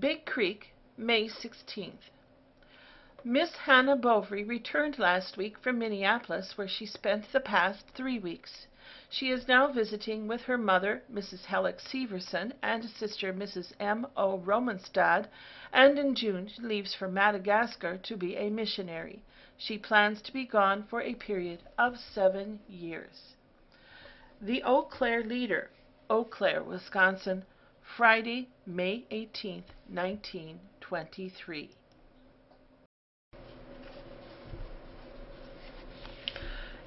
Big Creek, May 16th. Miss Hannah Bovre returned last week from Minneapolis, where she spent the past 3 weeks. She is now visiting with her mother, Mrs. Hellick Severson, and sister, Mrs. M.O. Romanstad, and in June she leaves for Madagascar to be a missionary. She plans to be gone for a period of 7 years. The Eau Claire Leader, Eau Claire, Wisconsin, Friday, May 18th, 1923.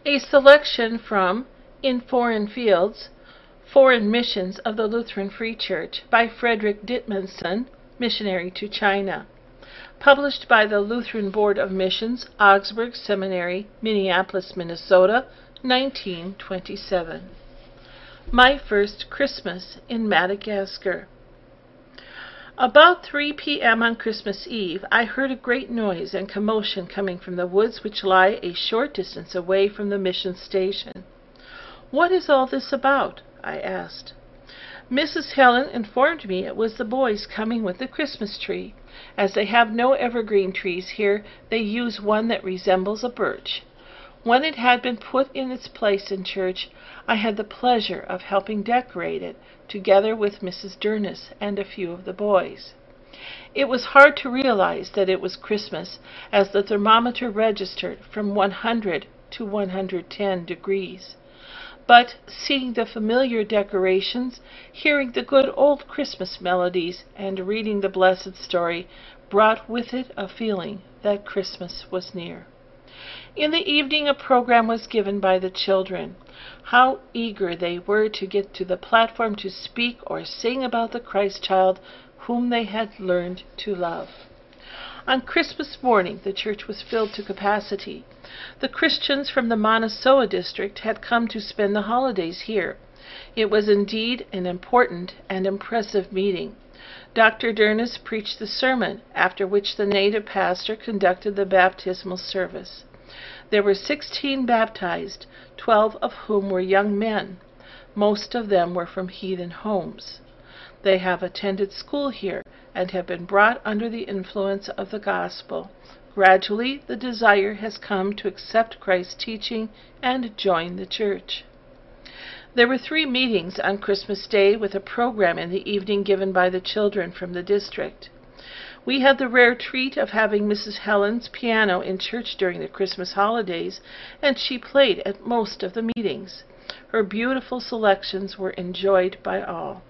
A selection from In Foreign Fields, Foreign Missions of the Lutheran Free Church by Frederick Dittmanson, missionary to China. Published by the Lutheran Board of Missions, Augsburg Seminary, Minneapolis, Minnesota, 1927. My First Christmas in Madagascar. About 3 p.m. on Christmas Eve, I heard a great noise and commotion coming from the woods which lie a short distance away from the mission station. "What is all this about?" I asked. Mrs. Helen informed me it was the boys coming with the Christmas tree. As they have no evergreen trees here, they use one that resembles a birch. When it had been put in its place in church, I had the pleasure of helping decorate it, together with Mrs. Durness and a few of the boys. It was hard to realize that it was Christmas, as the thermometer registered from 100 to 110 degrees. But seeing the familiar decorations, hearing the good old Christmas melodies, and reading the blessed story brought with it a feeling that Christmas was near. In the evening a program was given by the children. How eager they were to get to the platform to speak or sing about the Christ child whom they had learned to love. On Christmas morning the church was filled to capacity. The Christians from the Monasoa district had come to spend the holidays here. It was indeed an important and impressive meeting. Dr. Durness preached the sermon, after which the native pastor conducted the baptismal service. There were 16 baptized, 12 of whom were young men. Most of them were from heathen homes. They have attended school here and have been brought under the influence of the gospel. Gradually, the desire has come to accept Christ's teaching and join the church. There were 3 meetings on Christmas Day, with a program in the evening given by the children from the district. We had the rare treat of having Mrs. Helen's piano in church during the Christmas holidays, and she played at most of the meetings. Her beautiful selections were enjoyed by all.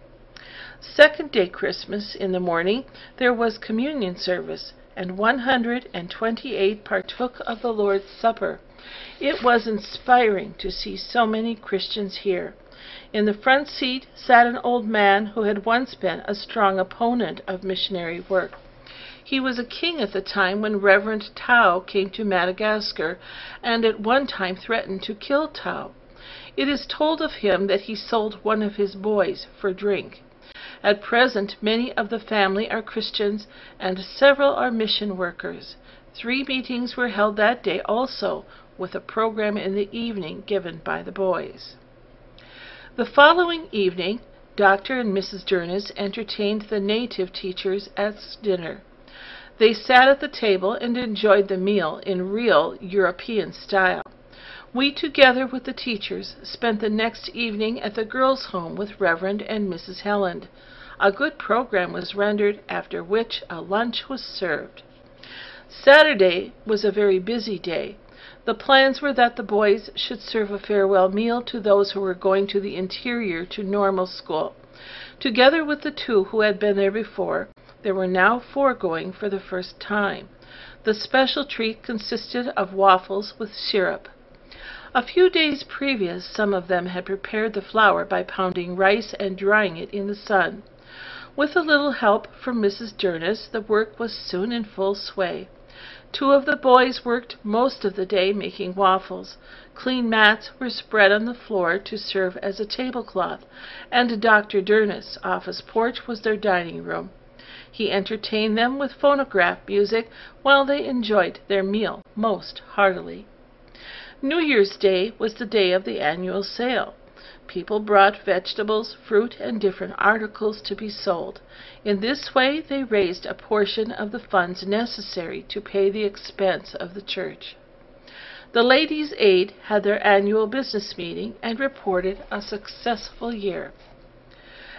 Second day Christmas, in the morning, there was communion service, and 128 partook of the Lord's Supper. It was inspiring to see so many Christians here. In the front seat sat an old man who had once been a strong opponent of missionary work. He was a king at the time when Reverend Tao came to Madagascar, and at one time threatened to kill Tao. It is told of him that he sold one of his boys for drink. At present, many of the family are Christians, and several are mission workers. 3 meetings were held that day also, with a program in the evening given by the boys. The following evening, Dr. and Mrs. Durness entertained the native teachers at dinner. They sat at the table and enjoyed the meal in real European style. We, together with the teachers, spent the next evening at the girls' home with Reverend and Mrs. Helen. A good program was rendered, after which a lunch was served. Saturday was a very busy day. The plans were that the boys should serve a farewell meal to those who were going to the interior to normal school. Together with the 2 who had been there before, there were now 4 going for the first time. The special treat consisted of waffles with syrup. A few days previous, some of them had prepared the flour by pounding rice and drying it in the sun. With a little help from Mrs. Durness, the work was soon in full sway. 2 of the boys worked most of the day making waffles. Clean mats were spread on the floor to serve as a tablecloth, and Dr. Durness' office porch was their dining room. He entertained them with phonograph music while they enjoyed their meal most heartily. New Year's Day was the day of the annual sale. People brought vegetables, fruit, and different articles to be sold. In this way, they raised a portion of the funds necessary to pay the expense of the church. The Ladies' Aid had their annual business meeting and reported a successful year.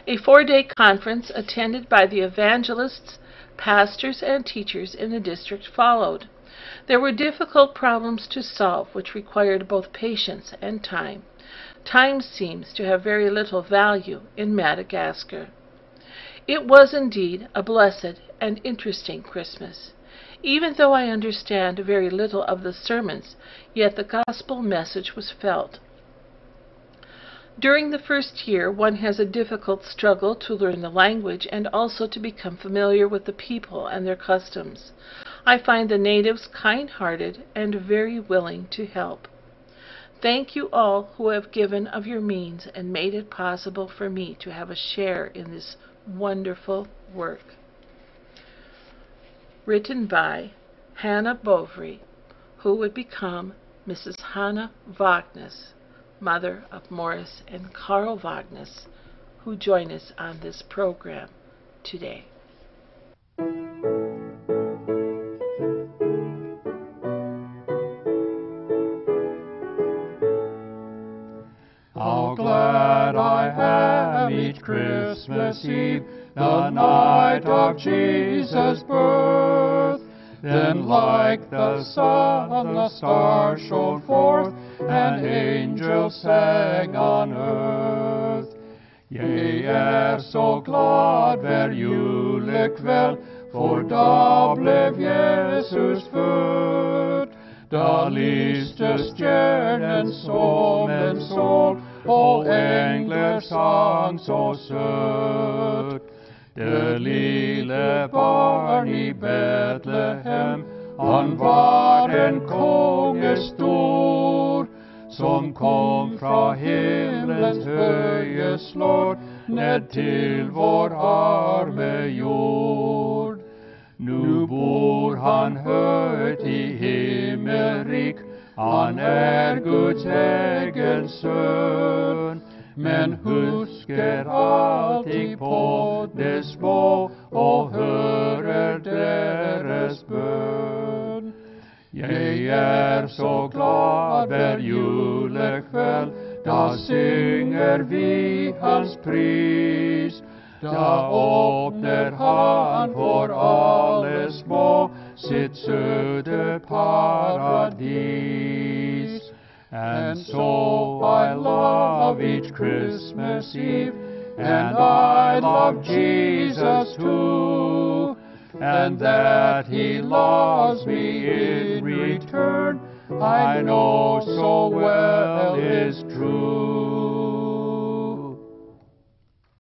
A 4-day conference attended by the evangelists, pastors, and teachers in the district followed. There were difficult problems to solve which required both patience and time. Time seems to have very little value in Madagascar. It was indeed a blessed and interesting Christmas. Even though I understand very little of the sermons, yet the gospel message was felt. During the first year, one has a difficult struggle to learn the language and also to become familiar with the people and their customs. I find the natives kind-hearted and very willing to help. Thank you all who have given of your means and made it possible for me to have a share in this wonderful work. Written by Hannah Bovre, who would become Mrs. Hannah Vaagness, mother of Morris and Carl Vaagness, who join us on this program today. How glad I am each Christmas Eve, the night of Jesus' birth. Then like the sun the stars shone forth, and angels sang on earth. Jeg er så glad hver julekveld, for da blev Jesus født. Da lyste stjernen som en sol, og engler sang så søtt. Det lille barn i Betlehem, han var en konge stor, som kom fra himmelens høye slott, ned til vår arme jord. Nu bor han høyt i himmelrik, han er Guds egen sønn, men husker alltid på det små og hører deres bønn. Jeg er så glad hver julekveld, da synger vi hans pris. Da åpner han for alle små sitt søte paradis. And so I love each Christmas Eve, and I love Jesus too, and that he loves me in return, I know so well is true.